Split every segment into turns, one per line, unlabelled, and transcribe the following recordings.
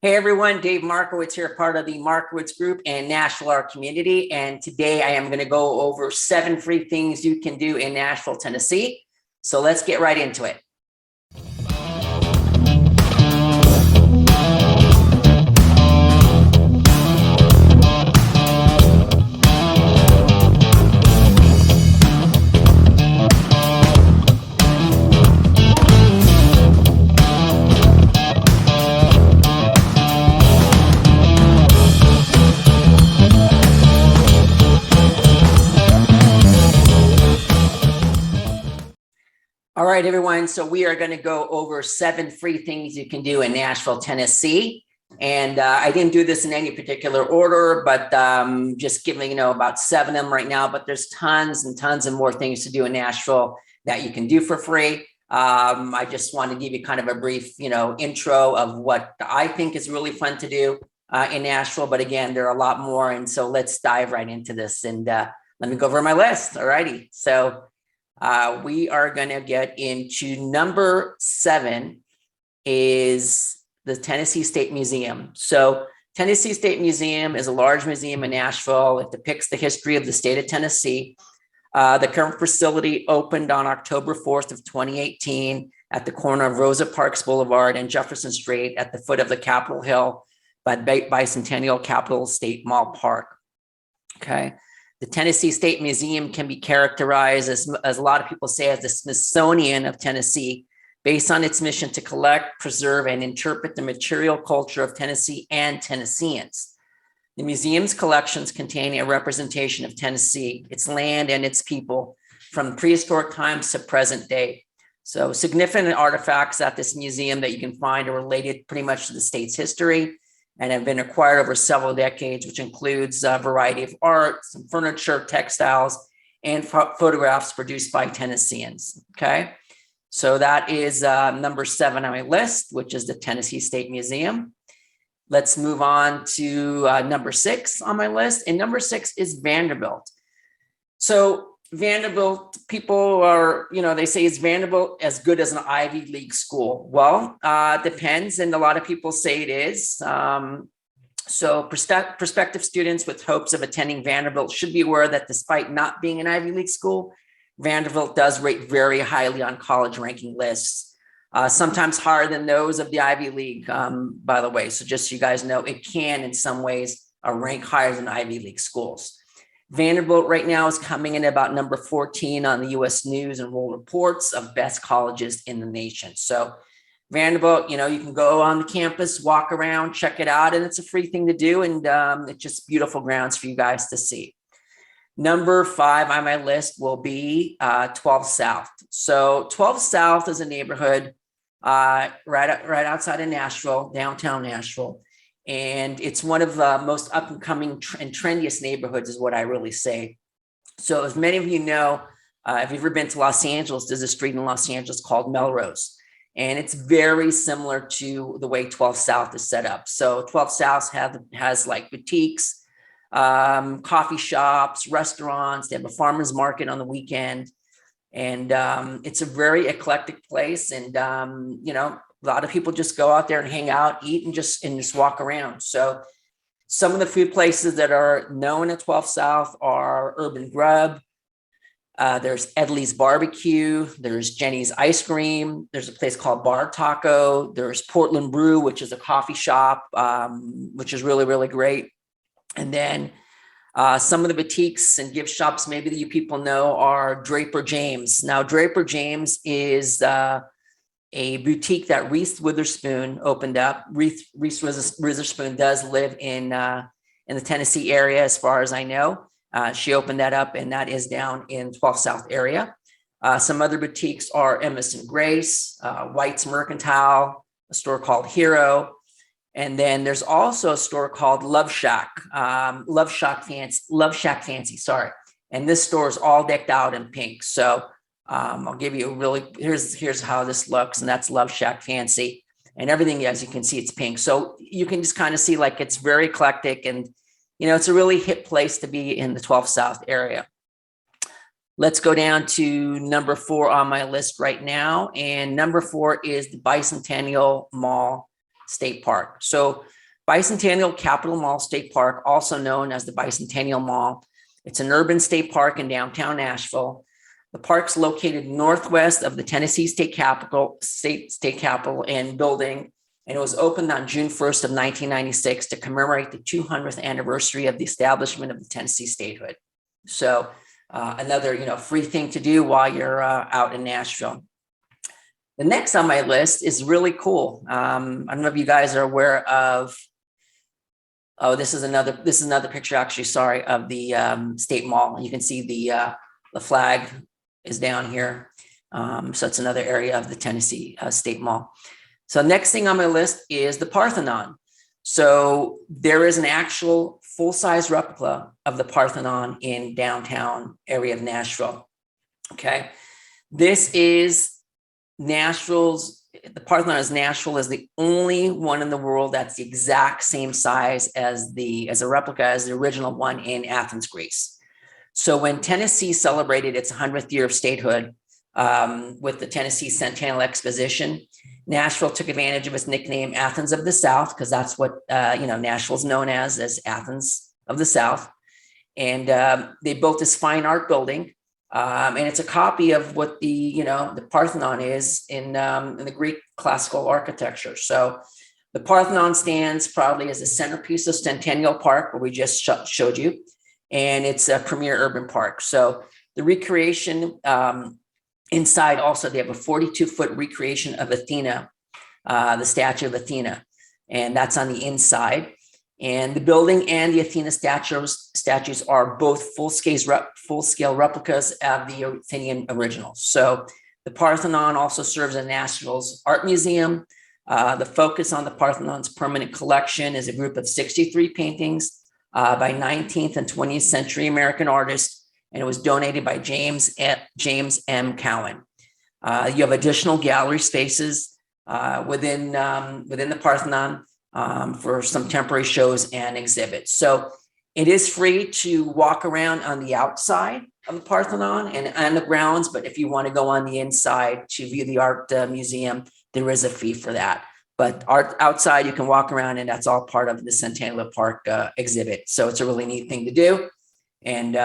Hey everyone, Dave Markowitz here, part of the Markowitz Group and Nashville Art Community. And today I am going to go over 7 free things you can do in Nashville, Tennessee. So let's get right into it. All right, everyone. So we are going to go over 7 free things you can do in Nashville, Tennessee. And I didn't do this in any particular order, but just giving, about 7 of them right now. But there's tons and tons of more things to do in Nashville that you can do for free. I just want to give you kind of a brief, intro of what I think is really fun to do in Nashville. But again, there are a lot more. And so let's dive right into this. And let me go over my list. All righty. So we are going to get into number 7 is the Tennessee State Museum. So Tennessee State Museum is a large museum in Nashville. It depicts the history of the state of Tennessee. The current facility opened on October 4th of 2018 at the corner of Rosa Parks Boulevard and Jefferson Street at the foot of the Capitol Hill by Bicentennial Capitol State Mall Park. Okay. The Tennessee State Museum can be characterized as a lot of people say, as the Smithsonian of Tennessee, based on its mission to collect, preserve, and interpret the material culture of Tennessee and Tennesseans. The museum's collections contain a representation of Tennessee, its land, and its people from prehistoric times to present day. So significant artifacts at this museum that you can find are related pretty much to the state's history and have been acquired over several decades, which includes a variety of art, some furniture, textiles, and photographs produced by Tennesseans, okay? So that is number 7 on my list, which is the Tennessee State Museum. Let's move on to number 6 on my list, and number 6 is Vanderbilt. So Vanderbilt, people are, they say, is Vanderbilt as good as an Ivy League school? Well, depends. And a lot of people say it is. So prospective students with hopes of attending Vanderbilt should be aware that despite not being an Ivy League school, Vanderbilt does rate very highly on college ranking lists, sometimes higher than those of the Ivy League, by the way. So just so you guys know, it can in some ways rank higher than Ivy League schools. Vanderbilt right now is coming in about number 14 on the U.S. News and World Reports of best colleges in the nation. So Vanderbilt, you can go on the campus, walk around, check it out, and it's a free thing to do. And it's just beautiful grounds for you guys to see. Number 5 on my list will be 12 South. So 12 South is a neighborhood right outside of Nashville, downtown Nashville. And it's one of the most up and coming and trendiest neighborhoods is what I really say. So as many of you know, if you've ever been to Los Angeles, there's a street in Los Angeles called Melrose. And it's very similar to the way 12 South is set up. So 12 South has like boutiques, coffee shops, restaurants. They have a farmer's market on the weekend. And it's a very eclectic place. And, a lot of people just go out there and hang out, eat, and just walk around. So some of the food places that are known at 12 South are Urban Grub. There's Edley's Barbecue. There's Jenny's Ice Cream. There's a place called Bar Taco. There's Portland Brew, which is a coffee shop, which is really, really great. And then some of the boutiques and gift shops maybe that you people know are Draper James. Now, Draper James is a boutique that Reese Witherspoon opened up. Reese Witherspoon does live in the Tennessee area, as far as I know. She opened that up, and that is down in 12 South area. Some other boutiques are Emerson Grace, White's Mercantile, a store called Hero, and then there's also a store called Love Shack Fancy. Sorry, and this store is all decked out in pink. So I'll give you here's how this looks, and that's Love Shack Fancy, and everything, as you can see, it's pink. So you can just kind of see like it's very eclectic, and it's a really hip place to be in the 12 South area. Let's go down to number 4 on my list right now, and number 4 is the Bicentennial Mall State Park. So Bicentennial Capitol Mall State Park, also known as the Bicentennial Mall. It's an urban state park in downtown Nashville. The park's located northwest of the Tennessee State Capitol and building, and it was opened on June 1st of 1996 to commemorate the 200th anniversary of the establishment of the Tennessee statehood. So another, free thing to do while you're out in Nashville. The next on my list is really cool. I don't know if you guys are aware of. Oh, this is another picture, actually, sorry, of the State Mall. You can see the flag is down here. So it's another area of the Tennessee State Mall. So next thing on my list is the Parthenon. So there is an actual full-size replica of the Parthenon in downtown area of Nashville. Okay. This is the Parthenon is Nashville is the only one in the world that's the exact same size as a replica as the original one in Athens, Greece. So when Tennessee celebrated its 100th year of statehood with the Tennessee Centennial Exposition, Nashville took advantage of its nickname Athens of the South, because that's what Nashville's known as Athens of the South. And they built this fine art building. And it's a copy of what the Parthenon is in the Greek classical architecture. So the Parthenon stands proudly as a centerpiece of Centennial Park, where we just showed you, and it's a premier urban park. So the recreation inside, also they have a 42-foot recreation of Athena, the statue of Athena, and that's on the inside. And the building and the Athena statues are both full-scale replicas of the Athenian originals. So the Parthenon also serves as Nashville's art museum. The focus on the Parthenon's permanent collection is a group of 63 paintings by 19th and 20th century American artists, and it was donated by James M. Cowan. You have additional gallery spaces within the Parthenon for some temporary shows and exhibits. So it is free to walk around on the outside of the Parthenon and on the grounds, but if you want to go on the inside to view the art museum, there is a fee for that. But outside, you can walk around, and that's all part of the Centennial Park exhibit. So it's a really neat thing to do. And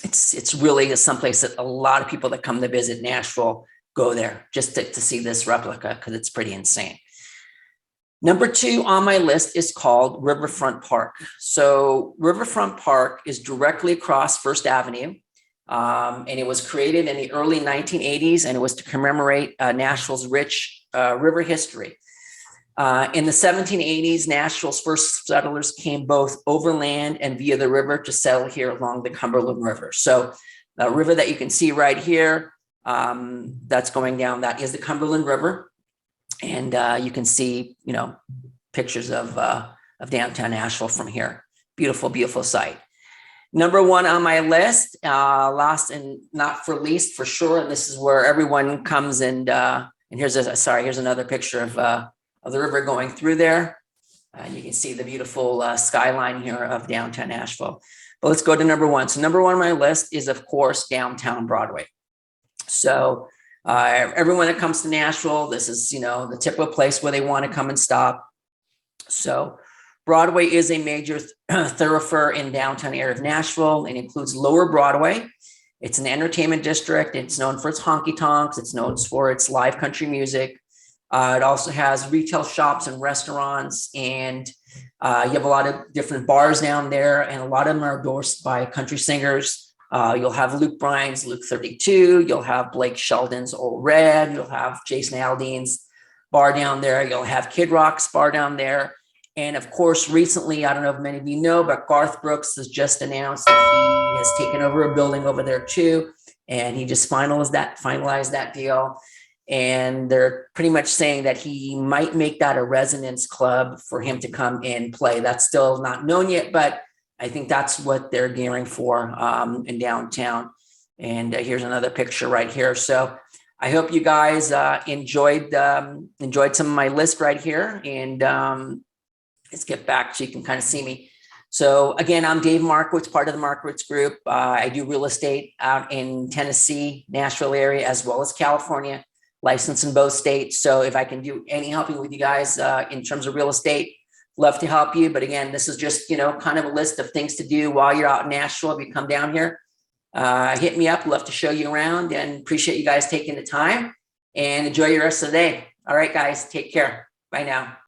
it's really someplace that a lot of people that come to visit Nashville go there just to see this replica, because it's pretty insane. Number 2 on my list is called Riverfront Park. So Riverfront Park is directly across First Avenue, and it was created in the early 1980s, and it was to commemorate Nashville's rich river history. In the 1780s, Nashville's first settlers came both overland and via the river to settle here along the Cumberland River. So the river that you can see right here, that's going down, that is the Cumberland River. And you can see, pictures of downtown Nashville from here. Beautiful, beautiful sight. Number 1 on my list, last and not for least, for sure. And this is where everyone comes and here's another picture of the river going through there. And you can see the beautiful skyline here of downtown Nashville. But let's go to number 1. So number 1 on my list is, of course, downtown Broadway. So everyone that comes to Nashville, this is, the typical place where they want to come and stop. So Broadway is a major thoroughfare in downtown area of Nashville, and includes Lower Broadway. It's an entertainment district. It's known for its honky tonks. It's known for its live country music. It also has retail shops and restaurants, and you have a lot of different bars down there, and a lot of them are endorsed by country singers. You'll have Luke Bryan's Luke 32. You'll have Blake Shelton's Old Red. You'll have Jason Aldean's bar down there. You'll have Kid Rock's bar down there. And of course, recently, I don't know if many of you know, but Garth Brooks has just announced that he has taken over a building over there too. And he just finalized that deal. And they're pretty much saying that he might make that a residence club for him to come and play. That's still not known yet, but I think that's what they're gearing for in downtown. And here's another picture right here. So I hope you guys enjoyed some of my list right here. And let's get back so you can kind of see me. So again, I'm Dave Markowitz, part of the Markowitz Group. I do real estate out in Tennessee, Nashville area, as well as California. licensed in both states. So if I can do any helping with you guys in terms of real estate, love to help you. But again, this is just, kind of a list of things to do while you're out in Nashville. If you come down here, hit me up. Love to show you around, and appreciate you guys taking the time, and enjoy your rest of the day. All right, guys, take care. Bye now.